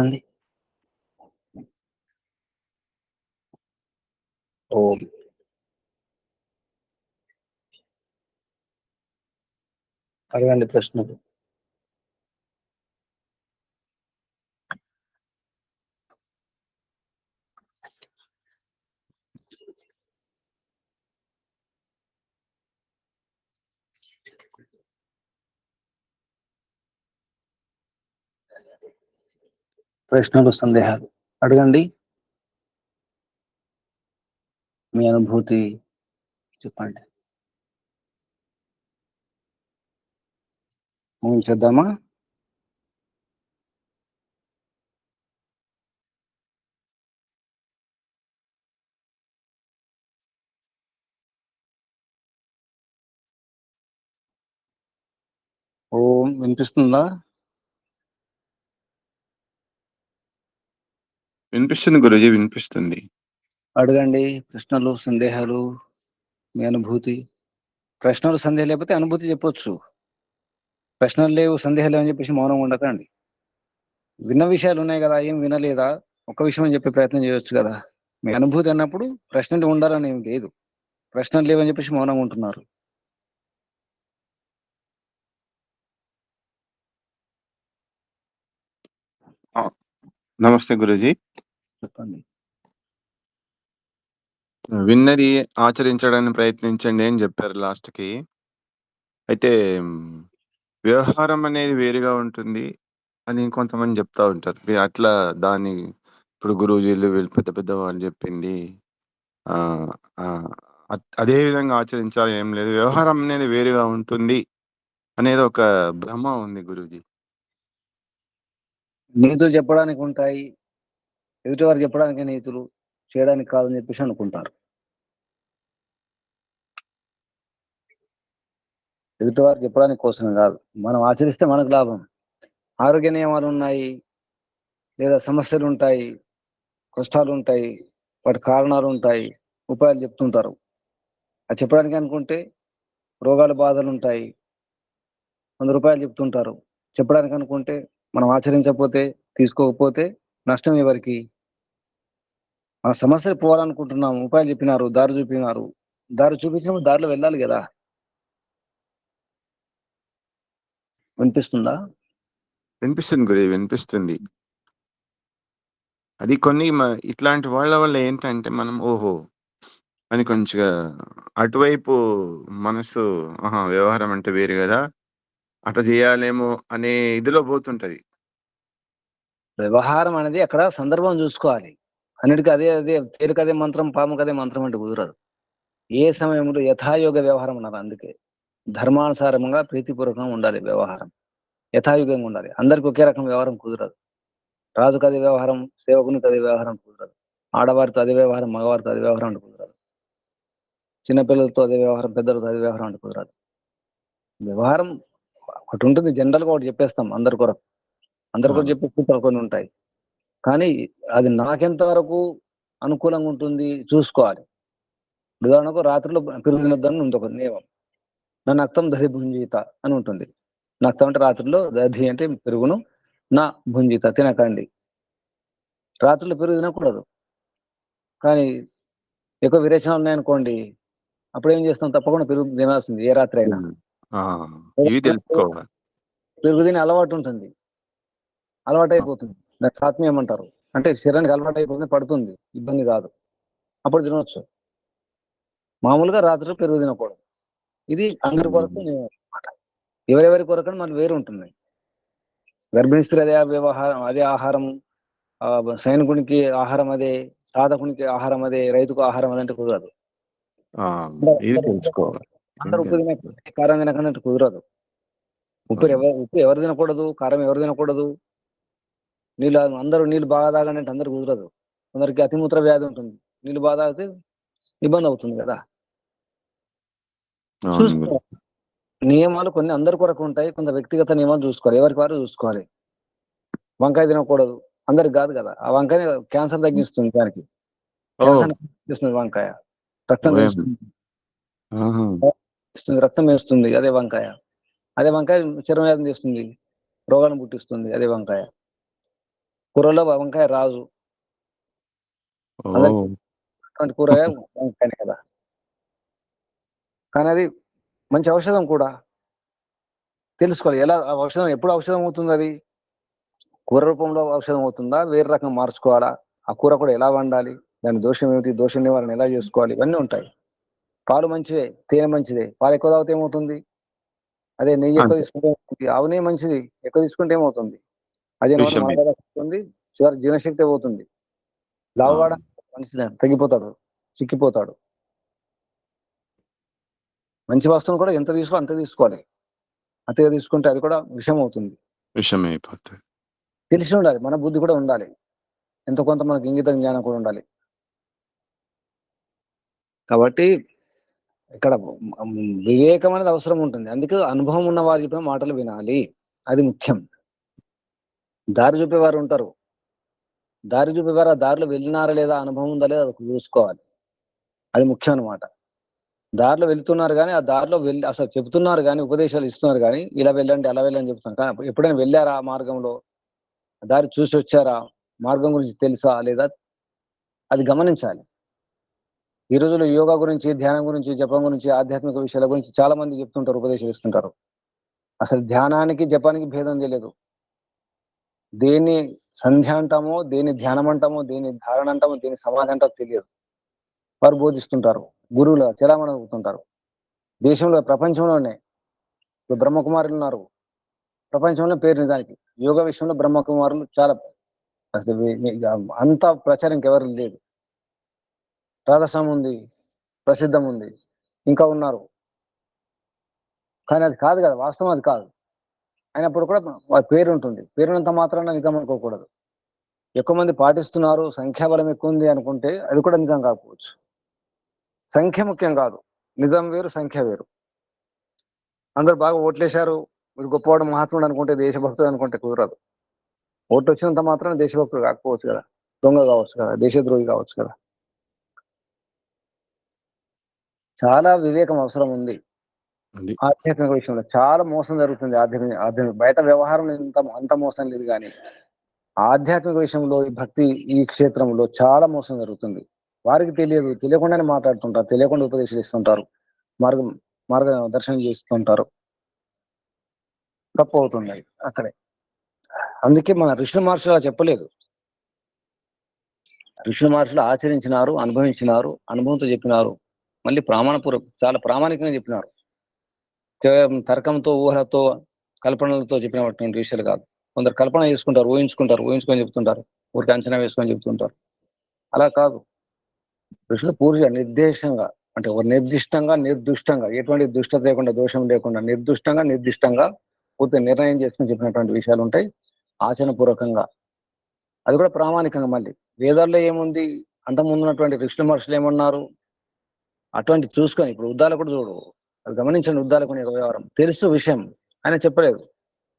అండి. ఓం. అడగండి ప్రశ్నలు. ప్రశ్నలు, సందేహాలు అడగండి. మీ అనుభూతి చెప్పండి. ముగించేద్దామా? ఓం. వినిపిస్తుందా? వినిపిస్తుంది గురూజీ, వినిపిస్తుంది. అడగండి ప్రశ్నలు, సందేహాలు, మీ అనుభూతి. ప్రశ్నలు, సందేహాలు లేకపోతే అనుభూతి చెప్పొచ్చు. ప్రశ్నలు లేవు, సందేహాలు లేవని చెప్పేసి మౌనం ఉండకండి. విన్న విషయాలు ఉన్నాయి కదా, ఏం వినలేదా? ఒక్క విషయం అని చెప్పే ప్రయత్నం చేయొచ్చు కదా. మీ అనుభూతి అన్నప్పుడు ప్రశ్నలు ఉండాలని ఏం లేదు. ప్రశ్నలు లేవని చెప్పేసి మౌనంగా ఉంటున్నారు. నమస్తే గురూజీ. చెప్పండి. విన్నది ఆచరించడానికి ప్రయత్నించండి అని చెప్పారు లాస్ట్కి. అయితే వ్యవహారం అనేది వేరుగా ఉంటుంది అని కొంతమంది చెప్తా ఉంటారు. మీరు అట్లా దాన్ని ఇప్పుడు గురూజీలు వీళ్ళు పెద్ద పెద్ద వాళ్ళు చెప్పింది అదే విధంగా ఆచరించాలి ఏం లేదు, వ్యవహారం అనేది వేరుగా ఉంటుంది అనేది ఒక భ్రమ ఉంది గురూజీ. నీతులు చెప్పడానికి ఉంటాయి, ఎదుటివారు చెప్పడానికి నీతులు, చేయడానికి కాదని చెప్పేసి అనుకుంటారు. ఎదుటివారు చెప్పడానికి కోసమే కాదు, మనం ఆచరిస్తే మనకు లాభం. ఆరోగ్య నియమాలు ఉన్నాయి, లేదా సమస్యలు ఉంటాయి, కష్టాలు ఉంటాయి, వాటి కారణాలు ఉంటాయి, ఉపాయాలు చెప్తుంటారు. అది చెప్పడానికి అనుకుంటే రోగాల బాధలు ఉంటాయి, 100 రూపాయలు చెప్తుంటారు. చెప్పడానికి అనుకుంటే మనం ఆచరించకపోతే, తీసుకోకపోతే నష్టం ఎవరికి? మన సమస్యలు పోవాలనుకుంటున్నాము, ఉపాయాలు చెప్పినారు, దారి చూపినారు, దారి చూపించినప్పుడు దారిలో వెళ్ళాలి కదా. వినిపిస్తుందా? వినిపిస్తుంది గురూజీ, వినిపిస్తుంది. అది కొన్ని ఇట్లాంటి వాళ్ళ వల్ల ఏంటంటే మనం ఓహో అని కొంచెంగా అటువైపు మనసు వ్యవహారం అంటే వేరు కదా, అట్లా చేయాలేమో అనే ఇదిలో పోతుంటది. వ్యవహారం అనేది అక్కడ సందర్భం చూసుకోవాలి. అన్నిటికీ అదే అదే తేలిక అదే మంత్రం, పాముకు అదే మంత్రం అంటే కుదరదు. ఏ సమయంలో యథాయోగ వ్యవహారం అన్నారు. అందుకే ధర్మానుసారంగా ప్రీతిపూర్వకంగా ఉండాలి వ్యవహారం, యథాయుగంగా ఉండాలి. అందరికి ఒకే రకం వ్యవహారం కుదరదు. రాజుకు అదే వ్యవహారం, సేవకునికి అదే వ్యవహారం కుదరదు. ఆడవారితో అదే వ్యవహారం, మగవారితో అదే వ్యవహారం అంటే కుదరదు. చిన్నపిల్లలతో అదే వ్యవహారం, పెద్దలతో అదే వ్యవహారం అంటే కుదరదు. వ్యవహారం ఒకటి ఉంటుంది, జనరల్గా ఒకటి చెప్పేస్తాం అందరి కొరకు. అందరి కొరకు చెప్పే కొన్ని ఉంటాయి. కానీ అది నాకెంత వరకు అనుకూలంగా ఉంటుంది చూసుకోవాలి. ఉదాహరణకు రాత్రిలో పెరుగు తినొద్దని ఉంది ఒక నియమం. నా నక్తం దహి భుంజిత అని ఉంటుంది. నక్తం అంటే రాత్రిలో, దధి అంటే పెరుగును, నా భుంజిత తినకండి. రాత్రిలో పెరుగు తినకూడదు. కానీ ఎక్కువ విరేచనాలు ఉన్నాయనుకోండి, అప్పుడు ఏం చేస్తాం? తప్పకుండా పెరుగు తినాల్సింది, ఏ రాత్రి అయినా. ఇవి తెలుసుకోవాలి. పెరుగు తినే అలవాటు ఉంటుంది, అలవాటు అయిపోతుంది. దాన్ని సాత్మ్యం అంటారు. అంటే శరీరానికి అలవాటు అయిపోతుంది, పడుతుంది, ఇబ్బంది కాదు, అప్పుడు తినవచ్చు. మామూలుగా రాత్రి పెరుగు తినకూడదు. ఇది అందరి కొరకు అన్నమాట. ఎవరెవరి కొరకు మనకు వేరు ఉంటుంది. గర్భిణీ స్త్రీ అదే వ్యవహారం, అదే ఆహారం, సైనికునికి ఆహారం అదే, సాధకునికి ఆహారం అదే, రైతుకు ఆహారం అదే అంటే కుదరదు. ఇది తెలుసుకోవాలి. అందరు ఉప్పు తినే కారం తినకన్నట్టు కుదరదు. ఉప్పు ఎవరు తినకూడదు, కారం ఎవరు తినకూడదు, నీళ్ళు అందరూ నీళ్ళు బాగా తాగండి అంటే అందరు కుదరదు. కొందరికి అతిమూత్ర వ్యాధి ఉంటుంది, నీళ్ళు బాగా తాగితే ఇబ్బంది అవుతుంది కదా. చూసుకోవాలి. నియమాలు కొన్ని అందరి కొరకు ఉంటాయి, కొంత వ్యక్తిగత నియమాలు చూసుకోవాలి, ఎవరికి వారు చూసుకోవాలి. వంకాయ తినకూడదు, అందరికి కాదు కదా. ఆ వంకాయ క్యాన్సర్ తగ్గిస్తుంది, దానికి క్యాన్సర్ తగ్గిస్తుంది వంకాయ. రక్తం రక్తం వేస్తుంది అదే వంకాయ. అదే వంకాయ చర్మవ్యాధి చేస్తుంది, రోగాన్ని పుట్టిస్తుంది అదే వంకాయ. కూరలో వంకాయ రాజు. ఓ అందరికి కూరగాయ వంకాయనే కదా. కానీ అది మంచి ఔషధం కూడా. తెలుసుకోవాలి ఎలా ఆ ఔషధం ఎప్పుడు ఔషధం అవుతుంది అది. కూర రూపంలో ఔషధం అవుతుందా, వేరే రకం మార్చుకోవాలా, ఆ కూర కూడా ఎలా వండాలి, దాని దోషం ఏమిటి, దోష నివారణ ఎలా చేసుకోవాలి, ఇవన్నీ ఉంటాయి. పాలు మంచివే, తేనె మంచిదే. పాలు ఎక్కువ తాగితే ఏమవుతుంది? అదే నెయ్యి ఎక్కువ అంతే. తీసుకుంటే ఏమవుతుంది? ఆవు నెయ్యి మంచిది, ఎక్కువ తీసుకుంటే ఏమవుతుంది? అజీర్ణం విషయం ఇది. వస్తుంది, షుగర్ జీర్ణశక్తి పోతుంది, ఆ, లావుగాడ మనిషి తగ్గిపోతాడు, చిక్కిపోతాడు. మంచి వస్తువును కూడా ఎంత తీసుకో అంత తీసుకోవాలి. అతిగా తీసుకుంటే అది కూడా విషం అవుతుంది. విషయం అయిపోతుంది. తెలిసి ఉండాలి, మన బుద్ధి కూడా ఉండాలి, ఎంతో కొంత మనకు ఇంగిత జ్ఞానం కూడా ఉండాలి. కాబట్టి ఇక్కడ వివేకం అనేది అవసరం ఉంటుంది. అందుకే అనుభవం ఉన్న వారి చెప్పిన మాటలు వినాలి, అది ముఖ్యం. దారి చూపేవారు ఉంటారు, దారి చూపేవారు ఆ దారిలో వెళ్ళినారా లేదా, అనుభవం ఉందా లేదా అది చూసుకోవాలి, అది ముఖ్యం అనమాట. దారిలో వెళ్తున్నారు కానీ ఆ దారిలో వెళ్ళి అసలు చెబుతున్నారు కానీ, ఉపదేశాలు ఇస్తున్నారు కానీ, ఇలా వెళ్ళండి అలా వెళ్ళండి చెప్తున్నారు కానీ ఎప్పుడైనా వెళ్ళారా ఆ మార్గంలో, దారి చూసి వచ్చారా, మార్గం గురించి తెలుసా లేదా, అది గమనించాలి. ఈ రోజుల్లో యోగా గురించి, ధ్యానం గురించి, జపం గురించి, ఆధ్యాత్మిక విషయాల గురించి చాలా మంది చెప్తుంటారు, ఉపదేశాలు ఇస్తుంటారు. అసలు ధ్యానానికి జపానికి భేదం తెలియదు. దేన్ని సంధ్య అంటామో, దేని ధ్యానం అంటామో, దేని ధారణ అంటామో, దేని సమాధి అంటామో తెలియదు. వారు బోధిస్తుంటారు, గురువులు చలామణి అవుతుంటారు. దేశంలో ప్రపంచంలోనే ఇప్పుడు బ్రహ్మకుమారులు ఉన్నారు. ప్రపంచంలో పేరు నిజానికి యోగా విషయంలో బ్రహ్మకుమారులు చాలా అసలు అంత ప్రచారం ఇంకెవరు లేదు. రాధస్వామి ఉంది, ప్రసిద్ధం ఉంది, ఇంకా ఉన్నారు. కానీ అది కాదు కదా, వాస్తవం అది కాదు. అయినప్పుడు కూడా వారి పేరు ఉంటుంది. పేరున్నంత మాత్రాన నిజం అనుకోకూడదు. ఎక్కువ మంది పాటిస్తున్నారు, సంఖ్యాబలం ఎక్కువ ఉంది అనుకుంటే అది కూడా నిజం కాకపోవచ్చు. సంఖ్య ముఖ్యం కాదు, నిజం వేరు, సంఖ్య వేరు. అందరు బాగా ఓట్లేశారు, వీడు గొప్పవాడు మహాత్ముడు అనుకుంటే, దేశభక్తుడు అనుకుంటే కుదరదు. ఓట్లు వచ్చినంత మాత్రం దేశభక్తుడు కాకపోవచ్చు కదా, దొంగ కావచ్చు కదా, దేశద్రోహి కావచ్చు కదా. చాలా వివేకం అవసరం ఉంది. అది ఆధ్యాత్మిక విషయంలో చాలా మోసం జరుగుతుంది. ఆధ్యాత్మిక బయట వ్యవహారంలో అంత మోసం లేదు కానీ ఆధ్యాత్మిక విషయంలో, ఈ భక్తి ఈ క్షేత్రంలో చాలా మోసం జరుగుతుంది. వారికి తెలియదు, తెలియకుండానే మాట్లాడుతుంటారు, తెలియకుండా ఉపదేశాలు ఇస్తుంటారు, మార్గం మార్గ దర్శనం చేస్తుంటారు. తప్పు అవుతుంది అక్కడే. అందుకే మన ఋషి మహర్షులు అలా చెప్పలేదు. ఋషి మహర్షులు ఆచరించినారు, అనుభవించినారు, అనుభవంతో చెప్పినారు. మళ్ళీ చాలా ప్రామాణికంగా చెప్పినారు. కేవలం తర్కంతో, ఊహలతో, కల్పనలతో చెప్పినటువంటి విషయాలు కాదు. కొందరు కల్పన చేసుకుంటారు, ఊహించుకొని చెప్తుంటారు, ఊరికి అంచనా వేసుకొని చెప్తుంటారు. అలా కాదు. ఋషులు పూర్తిగా నిర్దేశంగా, అంటే ఒక నిర్దిష్టంగా, నిర్దుష్టంగా, ఎటువంటి దుష్టత లేకుండా, దోషం లేకుండా, నిర్దిష్టంగా పూర్తి నిర్ణయం చేసుకుని చెప్పినటువంటి విషయాలు ఉంటాయి, ఆచరణపూర్వకంగా. అది కూడా ప్రామాణికంగా. మళ్ళీ వేదాల్లో ఏముంది, అంతకుముందు ఉన్నటువంటి ఋషుల మహర్షులు ఏమన్నారు, అటువంటి చూసుకొని. ఇప్పుడు ఉద్దాలకుడు చూడు, అది గమనించండి. ఉద్దాలకుని యొక్క వ్యవహారం తెలుసు విషయం, ఆయన చెప్పలేదు.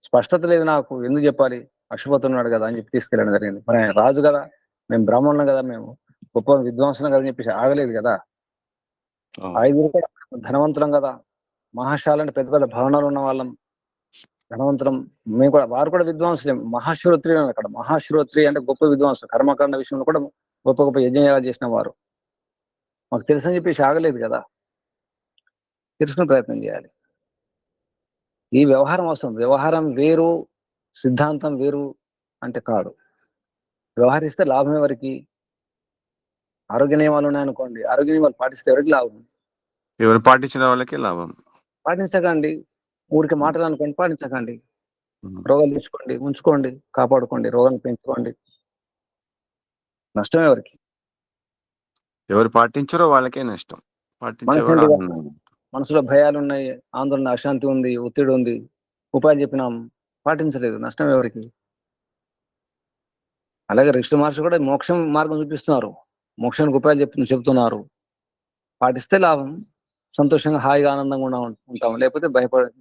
స్పష్టత లేదు, నాకు ఎందుకు చెప్పాలి, అశుభతున్నాడు కదా అని చెప్పి తీసుకెళ్ళడం జరిగింది. మరి ఆయన రాజు కదా, మేము బ్రాహ్మణులం కదా, మేము గొప్ప విద్వాంసులం కదా అని చెప్పేసి ఆగలేదు కదా. ఆ, ఐదుగురు కూడా ధనవంతులం కదా, మహాశాలని పెద్ద పెద్ద భవనాలు ఉన్న వాళ్ళం, ధనవంతులం. మేము కూడా, వారు కూడా విద్వాంసులే, మహాశ్రోత్రి అక్కడ. మహాశ్రోత్రి అంటే గొప్ప విద్వాంసులు, కర్మకాండ విషయంలో కూడా గొప్ప గొప్ప యజ్ఞాలు చేసిన వారు. మాకు తెలుసని చెప్పేసి ఆగలేదు కదా, తెలుసుకునే ప్రయత్నం చేయాలి. ఈ వ్యవహారం అవసరం. వ్యవహారం వేరు, సిద్ధాంతం వేరు అంటే కాదు. వ్యవహరిస్తే లాభం ఎవరికి? ఆరోగ్య నియమాలు ఉన్నాయనుకోండి, ఆరోగ్య నియమాలు పాటిస్తే ఎవరికి లాభం? ఎవరు పాటించిన వాళ్ళకే లాభం. పాటించకండి. ఊరికి మాటలు అనుకోండి, పాటించకండి. ఉమ్. రోగాలు తెచ్చుకోండి, ఉంచుకోండి, కాపాడుకోండి, రోగాన్ని పెంచుకోండి. నష్టం ఎవరికి? ఎవరు పాటించారో వాళ్ళకే నష్టం, పాటించేవాడు మనకేంటిగా ఆనందం. మనసులో భయాలు ఉన్నాయి, ఆందోళన, అశాంతి ఉంది, ఒత్తిడి ఉంది, ఉపాయం చెప్పినాం, పాటించలేదు, నష్టం ఎవరికి? అలాగే ఋషి మహర్షి కూడా మోక్షం మార్గం చూపిస్తున్నారు, మోక్షానికి ఉపాయాలు చెప్తున్నారు. పాటిస్తే లాభం, సంతోషంగా హాయిగా ఆనందంగా ఉంటాం, లేకపోతే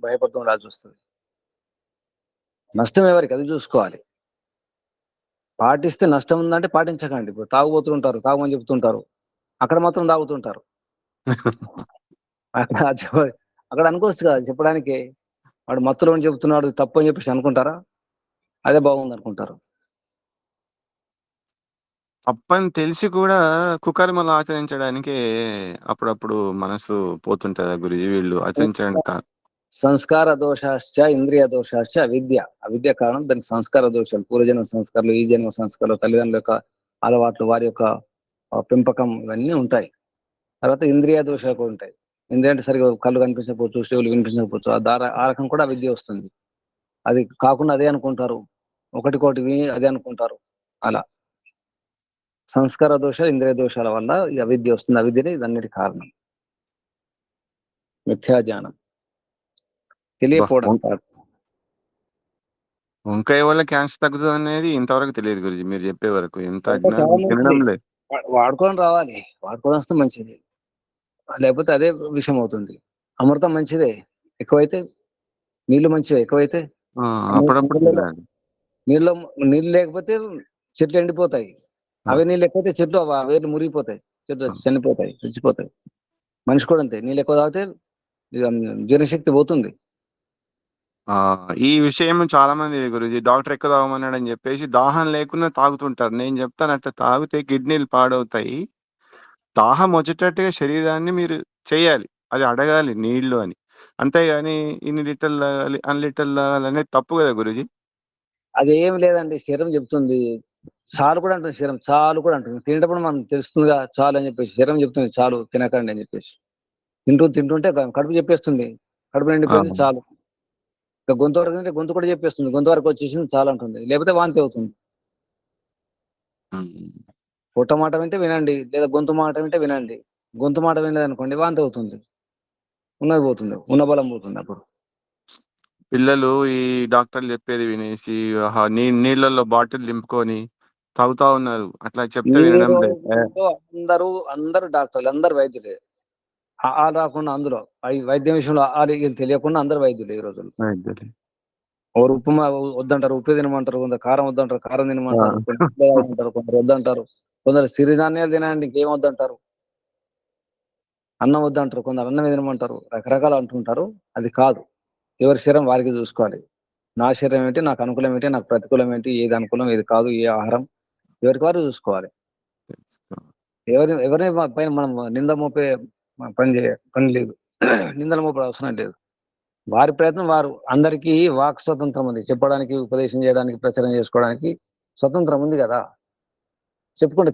భయపడుతూ ఉండాల్సి వస్తుంది. నష్టం ఎవరికి, అది చూసుకోవాలి. పాటిస్తే నష్టం ఉందంటే పాటించకండి. ఇప్పుడు తాగుబోతుంటారు, తాగమని చెప్తుంటారు, అక్కడ మాత్రం తాగుతుంటారు. అక్కడ అక్కడ అనుకోవచ్చు కదా చెప్పడానికి, వాడు మత్తులో చెబుతున్నాడు తప్పు అని చెప్పేసి అనుకుంటారా? అదే బాగుంది అనుకుంటారు. తప్పని తెలిసి కూడా కుకర్మలు ఆచరించడానికే అప్పుడప్పుడు మనసు పోతుంటదా గురూజీ వీళ్ళు ఆచరించడానికి సంస్కార దోషాశ్చ ఇంద్రియ దోషాశ్చ అవిద్య. అవిద్య కారణం, దానికి సంస్కార దోషాలు, పూర్వజన్మ సంస్కారాలు, ఈ జన్మ సంస్కారాలు, తల్లిదండ్రుల యొక్క అలవాట్లు, వారి యొక్క పెంపకం, ఇవన్నీ ఉంటాయి. తర్వాత ఇంద్రియ దోషాలు కూడా ఉంటాయి. ఇంద్రియ అంటే సరిగా కళ్ళు కనిపించకపోవచ్చు, చెవులు వినిపించకపోవచ్చు, ఆ రకం కూడా అవిద్య వస్తుంది. అది కాకుండా అదే అనుకుంటారు, ఒకటికోటి విని అదే అనుకుంటారు. అలా సంస్కార దోషాలు, ఇంద్రియ దోషాల వల్ల ఈ అవిద్య వస్తుంది. అవిద్యనే ఇదన్నిటి కారణం, మిథ్యాజ్ఞానం, తెలియకపోవడం కాదు. వంకాయ వల్ల క్యాన్సర్ తగ్గుతుంది అనేది ఇంతవరకు తెలియదు గురుజీ మీరు చెప్పే వరకు. ఎంత చాలా అజ్ఞానం తినడం మంచిది. లేదు. వాడుకొని రావాలి, వాడుకొని వస్తే మంచిది, లేకపోతే అదే విషయం అవుతుంది. అమృతం మంచిదే, ఎక్కువైతే నీళ్లు మంచివే, ఎక్కువైతే అప్పుడప్పుడు తినాలి. నీళ్ళు లేకపోతే చెట్లు ఎండిపోతాయి. అవే నీళ్ళు ఎక్కువైతే చెట్లు వేర్లు మురిగిపోతాయి, చెట్లు చనిపోతాయి, చచ్చిపోతాయి. మనిషి కూడా అంతే, నీళ్ళు ఎక్కువ తాగితే జీర్ణశక్తి పోతుంది. ఈ విషయం చాలా మంది గురుజీ డాక్టర్ ఎక్కువ తాగమన్నాడని చెప్పేసి దాహం లేకుండా తాగుతుంటారు. నేను చెప్తాను అట్లా తాగితే కిడ్నీలు పాడవుతాయి. దాహం వచ్చేటట్టుగా శరీరాన్ని మీరు చేయాలి, అది అడగాలి నీళ్లు అని. అంతేగాని ఇన్ని లీటర్లు తాగాలి, అన్ని లీటర్లు తాగాలి అనేది తప్పు కదా గురుజీ. అది ఏం లేదండి, శరీరం చెప్తుంది. చాలు కూడా అంటుంది, శరీరం చాలు కూడా అంటుంది. తినేటప్పుడు మనం తెలుస్తుందిగా చాలు అని చెప్పేసి, శరీరం చెప్తుంది చాలు తినకండి అని చెప్పేసి. తింటుంటే కడుపు చెప్పేస్తుంది, కడుపు నిండిపోయింది చాలు. ఇక గొంతు వరకు అంటే గొంతు కూడా చెప్పేస్తుంది, గొంతు వరకు వచ్చేసింది చాలు అంటుంది, లేకపోతే వాంతి అవుతుంది. పొట్ట మాట వింటే వినండి, లేదా గొంతు మాట వింటే వినండి. గొంతు మాట వినలేదు అనుకోండి, వాంతి అవుతుంది, ఉన్నది పోతుంది, ఉన్న బలం పోతుంది. అప్పుడు పిల్లలు ఈ డాక్టర్లు చెప్పేది వినేసి నీళ్ళల్లో బాటిల్ నింపుకొని తాగుతా ఉన్నారు. అట్లా చెప్తే వినడం లేదు. అందరూ డాక్టర్లు, అందరు వైద్యులే. రాకుండా అందులో వైద్యం విషయంలో తెలియకుండా అందరు వైద్యులు ఈ రోజులు. ఎవరు ఉప్మా వద్దంటారు, ఉప్పు తినమంటారు, కొందరు కారం వద్దంటారు, కారం తినమంటారు, కొందరు వద్దంటారు, కొందరు సిరిధాన్యాలు తినండి ఇంకేం వద్దంటారు, అన్నం వద్దంటారు, కొందరు అన్నం తినమంటారు, రకరకాలు అంటుంటారు. అది కాదు, ఎవరి శరీరం వారికి చూసుకోవాలి. నా శరీరం ఏంటి, నాకు అనుకూలం ఏంటి, నాకు ప్రతికూలం ఏంటి, ఏది అనుకూలం ఏది కాదు, ఏ ఆహారం ఎవరికి వారు చూసుకోవాలి. ఎవరిని పైన మనం నింద మోపే పని లేదు, నిందలు మోపే అవసరం లేదు. వారి ప్రయత్నం వారు. అందరికీ వాక్ స్వతంత్రం ఉంది, చెప్పడానికి, ఉపదేశం చేయడానికి, ప్రచారం చేసుకోవడానికి స్వతంత్రం ఉంది కదా.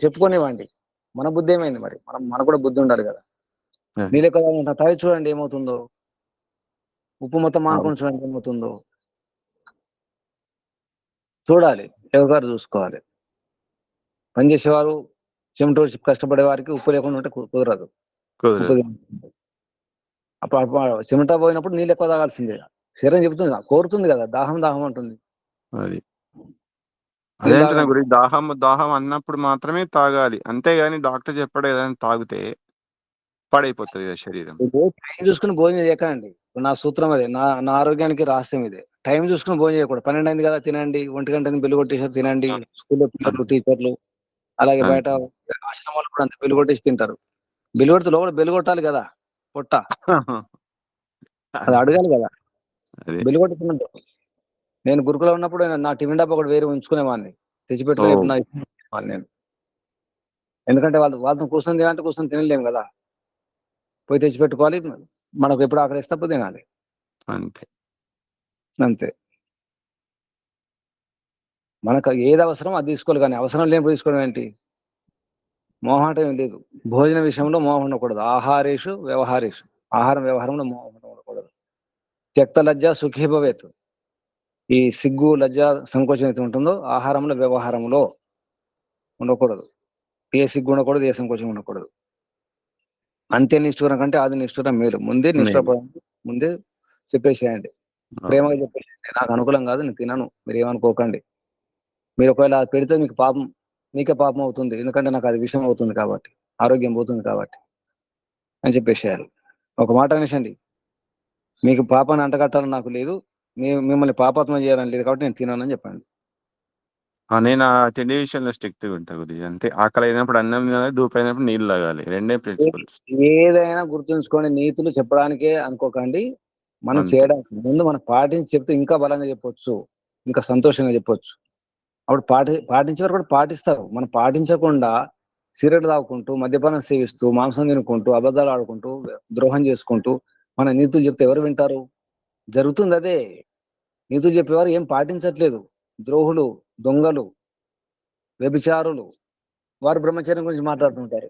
చెప్పుకునేవాడి మన బుద్ధి ఏమైంది మరి, మనకు కూడా బుద్ధి ఉండాలి కదా. నీళ్ళు ఎక్కువ తాగి చూడండి ఏమవుతుందో, ఉప్పు మొత్తం మానుకొని చూడండి ఏమవుతుందో. చూడాలి, ఎవరిగారు చూసుకోవాలి. పనిచేసేవారు, చెమటోడ్చి కష్టపడే వారికి ఉప్పు లేకుండా ఉంటే కుదరదు. అప్పుడు చెమట పోయినప్పుడు నీళ్ళు ఎక్కువ తాగాల్సిందే. శరీరం చెబుతుంది, కోరుతుంది కదా, దాహం దాహం అంటుంది. అదే అంటున్నా గురించి, దాహం అన్నప్పుడు మాత్రమే తాగాలి, అంతేగాని డాక్టర్ చెప్పాడు కదా అని తాగితే పాడైపోతుంది కదా శరీరం. టైం చూసుకుని భోజనం చేయకండి, నా సూత్రం అదే, నా ఆరోగ్యానికి రహస్యం ఇదే. టైం చూసుకుని భోజనం చేయకూడదు. 12 అయింది కదా తినండి, 1 గంటని బెల్లు కొట్టేసారు తినండి. స్కూల్లో పిల్లలు, టీచర్లు, అలాగే బయట ఆశ్రమాలు కూడా అంతే, బెల్లు కొట్టేసి తింటారు. బెల్లు కొడితే లోపల బెల్లు కొట్టాలి కదా, పొట్ట అది అడగాలి కదా, బెల్లు కొట్టి తినద్దు. నేను గురుకులో ఉన్నప్పుడు నా టిఫిన్ డబ్బా ఒకటి వేరే ఉంచుకునేవాడిని, తెచ్చిపెట్టుకుని నేను. ఎందుకంటే వాళ్ళతో కూర్చొని తినాలంటే కూర్చొని తినలేము కదా, పోయి తెచ్చిపెట్టుకోవాలి. మనకు ఎప్పుడు ఆకలి ఇస్తే అప్పుడు తినాలి, అంతే. మనకు ఏది అవసరం అది తీసుకోవాలి, కానీ అవసరం లేని తీసుకోవడం ఏంటి, మోహాటం ఏం లేదు. భోజన విషయంలో మోహం ఉండకూడదు. ఆహారేషు వ్యవహారేషు, ఆహారం వ్యవహారంలో మోహం ఉండకూడదు. త్యక్త లజ్జ సుఖీ భవేత్. ఈ సిగ్గు, లజ్జ, సంకోచం అయితే ఉంటుందో ఆహారంలో, వ్యవహారంలో ఉండకూడదు. ఏ సిగ్గు ఉండకూడదు, ఏ సంకోచం ఉండకూడదు. అంతే నిష్ఠూరం కంటే ఆది నిష్ఠూరం మేలు. ముందే నిష్ఠూరపడండి, ముందే చెప్పేసేయండి, ప్రేమగా చెప్పేసేయండి, నాకు అనుకూలం కాదు, నేను తినను, మీరు ఏమనుకోకండి. మీరు ఒకవేళ పెడితే మీకు పాపం, మీకే పాపం అవుతుంది, ఎందుకంటే నాకు అది విషయం అవుతుంది కాబట్టి, ఆరోగ్యం పోతుంది కాబట్టి అని చెప్పేసేయాలి. ఒక మాట అనేసండి, మీకు పాపాన్ని అంటగట్టాలని నాకు లేదు, మిమ్మల్ని పాపాత్మ చేయాలని లేదు కాబట్టి నేను తినానని చెప్పండి. నేను ఆ తిండి విషయంలో స్ట్రిక్ట్‌గా ఉంటా గురుజీ. అంతే, ఆకలి అయినప్పుడు అన్నం తినాలి, దూపు అయినప్పుడు నీళ్ళు తాగాలి, 2 ప్రిన్సిపల్స్. ఏదైనా గుర్తుంచుకోండి, నీతులు చెప్పడానికే అనుకోకండి, మనం చేయడానికి ముందు మనం పాటించి చెప్తే ఇంకా బలంగా చెప్పొచ్చు, ఇంకా సంతోషంగా చెప్పొచ్చు. అప్పుడు పాటించే వారు కూడా పాటిస్తారు. మనం పాటించకుండా సిగరెట్ తాగుకుంటూ, మద్యపానం సేవిస్తూ, మాంసం తినుకుంటూ, అబద్ధాలు ఆడుకుంటూ, ద్రోహం చేసుకుంటూ మన నీతులు చెప్తే ఎవరు వింటారు? జరుగుతుంది అదే. నీతులు చెప్పేవారు ఏం పాటించట్లేదు. ద్రోహులు, దొంగలు, వ్యభిచారులు, వారు బ్రహ్మచర్యం గురించి మాట్లాడుతుంటారు.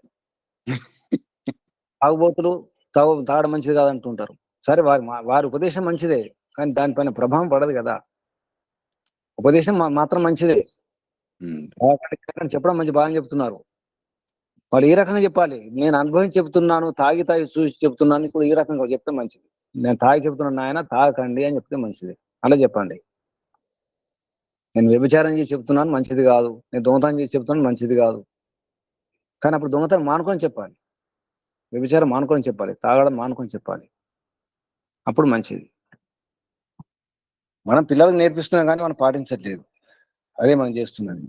తాగుబోతులు తాగడం మంచిది కాదంటుంటారు. సరే వారి ఉపదేశం మంచిదే, కానీ దానిపైన ప్రభావం పడదు కదా. ఉపదేశం మాత్రం మంచిదే. చెప్పడం మంచి బాగా చెప్తున్నారు. వాళ్ళు ఈ రకంగా చెప్పాలి. నేను అనుభవించి చెప్తున్నాను, తాగి చూసి చెప్తున్నాను, ఇప్పుడు ఈ రకంగా చెప్తే మంచిది. నేను తాగి చెప్తున్నాను ఆయన తాగకండి అని చెప్తే మంచిది. అలా చెప్పండి. నేను వ్యభిచారం చేసి చెప్తున్నాను మంచిది కాదు, నేను దొంగతనం చేసి చెప్తున్నాను మంచిది కాదు. కానీ అప్పుడు దొంగతనం మానుకొని చెప్పాలి, వ్యభిచారం మానుకొని చెప్పాలి, తాగడం మానుకొని చెప్పాలి. అప్పుడు మంచిది. మనం పిల్లలకు నేర్పిస్తున్నాం కానీ మనం పాటించట్లేదు. అదే మనం చేస్తున్నది.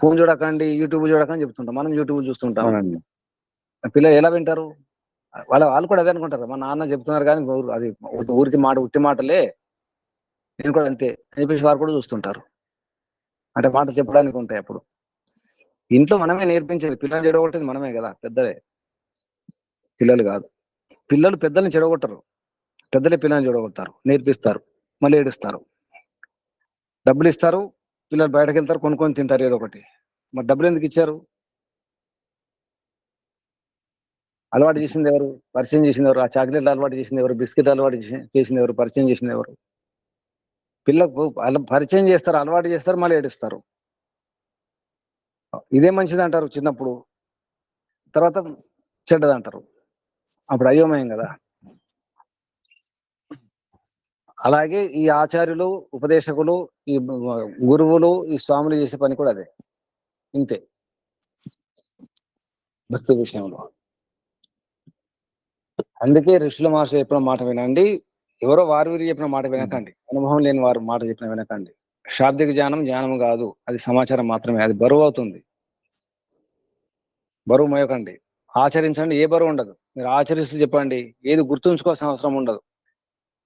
ఫోన్ చూడకండి, యూట్యూబ్ చూడకండి చెప్తుంటాం, మనం యూట్యూబ్ చూస్తుంటాం. పిల్లలు ఎలా వింటారు? వాళ్ళు కూడా అదే అనుకుంటారు, మా నాన్న చెప్తున్నారు కానీ అది ఊరికి ఉట్టి మాటలే, నేను కూడా అంతే అని చెప్పేసి వారు కూడా చూస్తుంటారు. అంటే మాట చెప్పడానికి ఉంటాయి. అప్పుడు ఇంట్లో మనమే నేర్పించేది. పిల్లలు చెడగొట్టేది మనమే కదా, పెద్దలే, పిల్లలు కాదు. పిల్లలు పెద్దల్ని చెడగొట్టరు, పెద్దలే పిల్లల్ని చెడగొడతారు. నేర్పిస్తారు, మళ్ళీ ఏడుస్తారు. డబ్బులు ఇస్తారు, పిల్లలు బయటకు వెళ్తారు, కొనుక్కొని తింటారు ఏదో ఒకటి. మరి డబ్బులు ఎందుకు ఇచ్చారు? అలవాటు చేసింది ఎవరు? పరిచయం చేసింది ఎవరు? ఆ చాక్లెట్లు అలవాటు చేసింది ఎవరు? బిస్కెట్ అలవాటు చేసింది ఎవరు? పరిచయం చేసింది ఎవరు? పిల్లకు పరిచయం చేస్తారు, అలవాటు చేస్తారు, మళ్ళీ ఏడుస్తారు. ఇదే మంచిది అంటారు చిన్నప్పుడు, తర్వాత చెడ్డది అంటారు. అప్పుడు అయోమయం కదా. అలాగే ఈ ఆచార్యులు, ఉపదేశకులు, ఈ గురువులు, ఈ స్వాములు చేసే పని కూడా అదే, ఇంతే. భక్తి విషయంలో అందుకే ఋషుల మహర్షులు చెప్పిన మాట వినండి, ఎవరో వారు వీరు చెప్పిన మాట వినకండి, అనుభవం లేని వారు మాట చెప్పిన వినకండి. శాబ్దిక జ్ఞానం కాదు, అది సమాచారం మాత్రమే, అది బరువు అవుతుంది. బరువు మోయకండి, ఆచరించండి, ఏ బరువు ఉండదు. మీరు ఆచరిస్తూ చెప్పండి, ఏది గుర్తుంచుకోవాల్సిన అవసరం ఉండదు.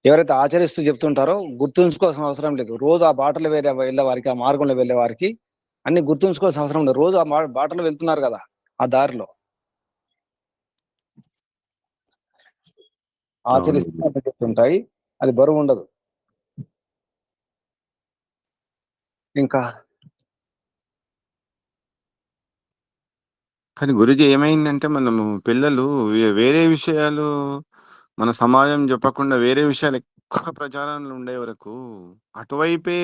ఎవరైతే ఆచరిస్తూ చెప్తుంటారో గుర్తుంచుకోవాల్సిన అవసరం లేదు. రోజు ఆ బాటలో వెళ్ళే వారికి, ఆ మార్గంలో వెళ్ళే వారికి అన్ని గుర్తుంచుకోవాల్సిన అవసరం ఉండదు. రోజు ఆ బాటలో వెళ్తున్నారు కదా, ఆ దారిలో ఆచరిస్తూ చెప్తుంటాయి, అది బరువు ఉండదు. ఇంకా కానీ గురూజీ ఏమైందంటే మనము పిల్లలు వేరే విషయాలు మన సమాజం చెప్పకుండా వేరే విషయాలు ఎక్కువ ప్రచారంలో ఉండే వరకు అటువైపే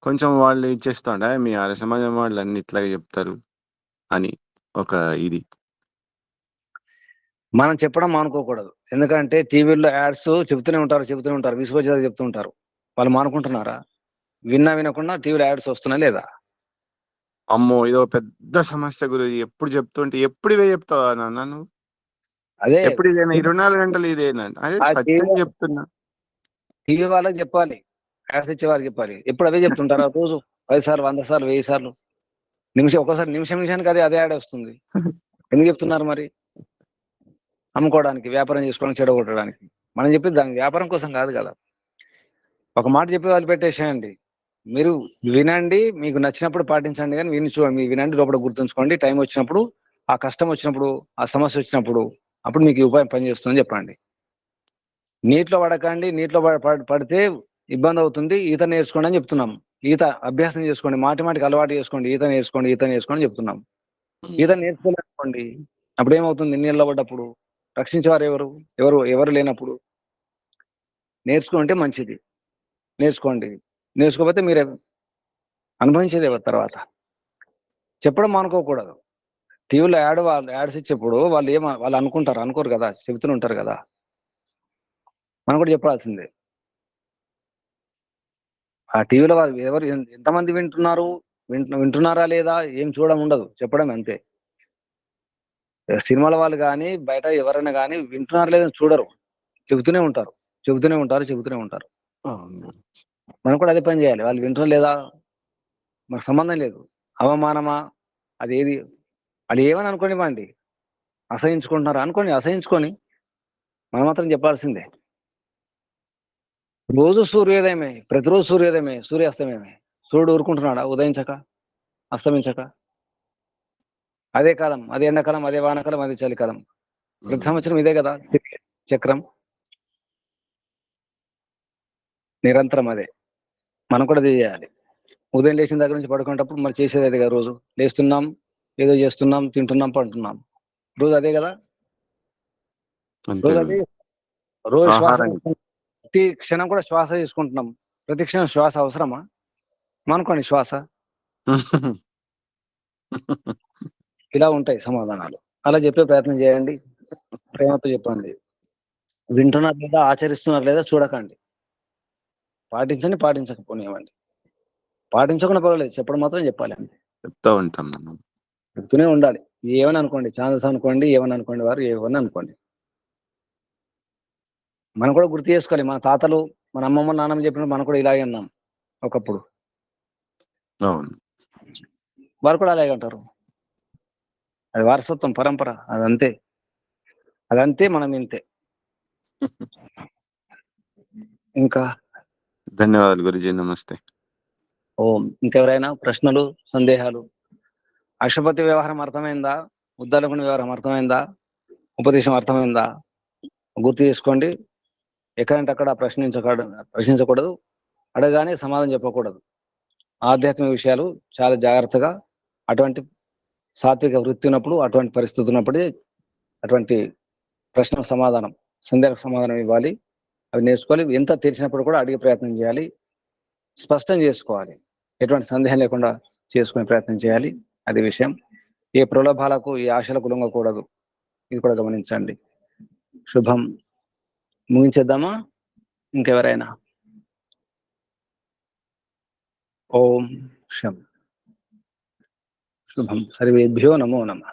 కొంచెం వాళ్ళు ఇచ్చేస్తాండ మీ ఆర్య సమాజం వాళ్ళు అన్ని ఇట్లాగే చెప్తారు అని ఒక ఇది. మనం చెప్పడం మానుకోకూడదు. ఎందుకంటే టీవీల్లో యాడ్స్ చెప్తూనే ఉంటారు, విసుగొచ్చేదా చెప్తుంటారు. వాళ్ళు మానుకుంటున్నారా? వినకుండా టీవీలో యాడ్స్ వస్తున్నాయి లేదా? అమ్మో ఇదో పెద్ద సమస్య గురూజీ. ఎప్పుడు చెప్తుంటే ఎప్పుడు ఇవే చెప్తావా నాన్న నువ్వు? అదే ఎప్పుడు ఇదేనా 24 గంటలు ఇదేనా? అదే ఆ సత్యం చెప్తున్నా. టీవీ వాళ్ళకి చెప్పాలి, యాడ్స్ ఇచ్చే వారికి చెప్పాలి. ఎప్పుడు అవే చెప్తుంటారా? రోజు 10 సార్లు, 100 సార్లు, 1000 సార్లు, ఒక్కోసారి నిమిషానికి అదే యాడ్ వస్తుంది. ఎందుకు చెప్తున్నారు మరి? అమ్ముకోవడానికి, వ్యాపారం చేసుకోవడానికి, చెడగొట్టడానికి. మనం చెప్పేది దాని వ్యాపారం కోసం కాదు కదా. ఒక మాట చెప్పి వాళ్ళు పెట్టేసేయండి. మీరు వినండి, మీకు నచ్చినప్పుడు పాటించండి, కానీ మీరు వినండి, లోపల గుర్తుంచుకోండి. టైం వచ్చినప్పుడు, ఆ కష్టం వచ్చినప్పుడు, ఆ సమస్య వచ్చినప్పుడు, అప్పుడు మీకు ఈ ఉపాయం పనిచేస్తుందని చెప్పండి. నీటిలో పడకండి, నీటిలో పడితే ఇబ్బంది అవుతుంది, ఈత నేర్చుకోండి అని చెప్తున్నాం. ఈత అభ్యాసం చేసుకోండి, మాటికి అలవాటు చేసుకోండి, ఈత నేర్చుకోండి చెప్తున్నాం. ఈత నేర్చుకోలేకపోండి, అప్పుడు ఏమవుతుంది? నీళ్ళలో పడ్డప్పుడు రక్షించేవారు ఎవరు లేనప్పుడు. నేర్చుకుంటే మంచిది, నేర్చుకోండి. నేర్చుకోకపోతే మీరే అనుభవించేది ఎవరు తర్వాత. చెప్పడం మానుకోకూడదు. టీవీలో యాడ్స్ ఇచ్చేప్పుడు వాళ్ళు అనుకోరు కదా, చెబుతూనే ఉంటారు కదా. మనం కూడా చెప్పాల్సిందే. ఆ టీవీలో వాళ్ళు ఎంతమంది వింటున్నారా లేదా ఏం చూడడం ఉండదు, చెప్పడం అంతే. సినిమాల వాళ్ళు కానీ బయట ఎవరైనా కానీ వింటున్నారా లేదని చూడరు, చెబుతూనే ఉంటారు. మనం కూడా అదే పని చేయాలి. వాళ్ళు వింటున్నా లేదా మనకు సంబంధం లేదు. అవమానమా అదేది, అది ఏమని అనుకోనివ్వండి. అసహించుకుంటున్నారా అనుకోని, అసహించుకొని మనం మాత్రం చెప్పాల్సిందే. రోజు సూర్యోదయమే, ప్రతిరోజు సూర్యోదయమే, సూర్యాస్తమయమే. సూర్యుడు ఊరుకుంటున్నాడా ఉదయించక, అస్తమించక? అదే కాలం, అదే ఎండాకాలం, అదే వానాకాలం, అదే చలికాలం. ప్రతి సంవత్సరం ఇదే కదా చక్రం, నిరంతరం అదే. మనం కూడా అదే చేయాలి. ఉదయం లేచిన దగ్గర నుంచి పడుకునేటప్పుడు మనం చేసేది అదే కదా. రోజు లేస్తున్నాం, ఏదో చేస్తున్నాం, తింటున్నాం, పంటున్నాం. రోజు అదే కదా. అంతే రోజు అదే. రోజు శ్వాస, ఆహారం ప్రతి క్షణం కూడా శ్వాస తీసుకుంటున్నాం. ప్రతి క్షణం శ్వాస అవసరమా? అనుకోండి శ్వాస. ఇలా ఉంటాయి సమాధానాలు. అలా చెప్పే ప్రయత్నం చేయండి, ప్రేమతో చెప్పండి. వింటున్నారు లేదా, ఆచరిస్తున్నారు లేదా చూడకండి. పాటించండి, పాటించకపోనివ్వండి. పాటించకుండా పర్వాలేదు, చెప్పడం మాత్రం చెప్పాలి అంతే. చెప్తా ఉంటాం మనం. చెప్తూనే ఉండాలి. ఏమని అనుకోండి, ఛానల్స్ అనుకోండి, ఏమని అనుకోండి, వారు ఏమని అనుకోండి. మనం కూడా గుర్తు చేసుకోవాలి. మన తాతలు, మన అమ్మమ్మ, నాన్నమ్మ చెప్పినప్పుడు మనం కూడా ఇలాగే అన్నాం ఒకప్పుడు. అవును. వారు కూడా అలాగే అంటారు. అది వారసత్వం, పరంపర, అదంతే. అదంతే, మనం ఇంతే. ఇంకా ధన్యవాదాలు గురుజీ. నమస్తే. ఓం. ఇంకెవరైనా ప్రశ్నలు, సందేహాలు? అక్షపతి వ్యవహారం అర్థమైందా? ఉద్దాలకుని వ్యవహారం అర్థమైందా? ఉపదేశం అర్థమైందా? గుర్తు చేసుకోండి. ఎక్కడంటే అక్కడ ప్రశ్నించకూడదు. అడగానే సమాధానం చెప్పకూడదు. ఆధ్యాత్మిక విషయాలు చాలా జాగ్రత్తగా, అటువంటి సాత్విక వృత్తి ఉన్నప్పుడు, అటువంటి పరిస్థితి ఉన్నప్పుడే అటువంటి ప్రశ్నకు సమాధానం, సందేహాలకు సమాధానం ఇవ్వాలి. అవి నేర్చుకోవాలి. ఎంత తెలిసినప్పుడు కూడా అడిగే ప్రయత్నం చేయాలి. స్పష్టం చేసుకోవాలి. ఎటువంటి సందేహం లేకుండా చేసుకునే ప్రయత్నం చేయాలి. అది విషయం. ఏ ప్రలోభాలకు, ఏ ఆశలకు లొంగకూడదు. ఇది కూడా గమనించండి. శుభం. ముగించేద్దామా? ఇంకెవరైనా? ఓం శం. శుభం. సర్వేభ్యో నమో నమః.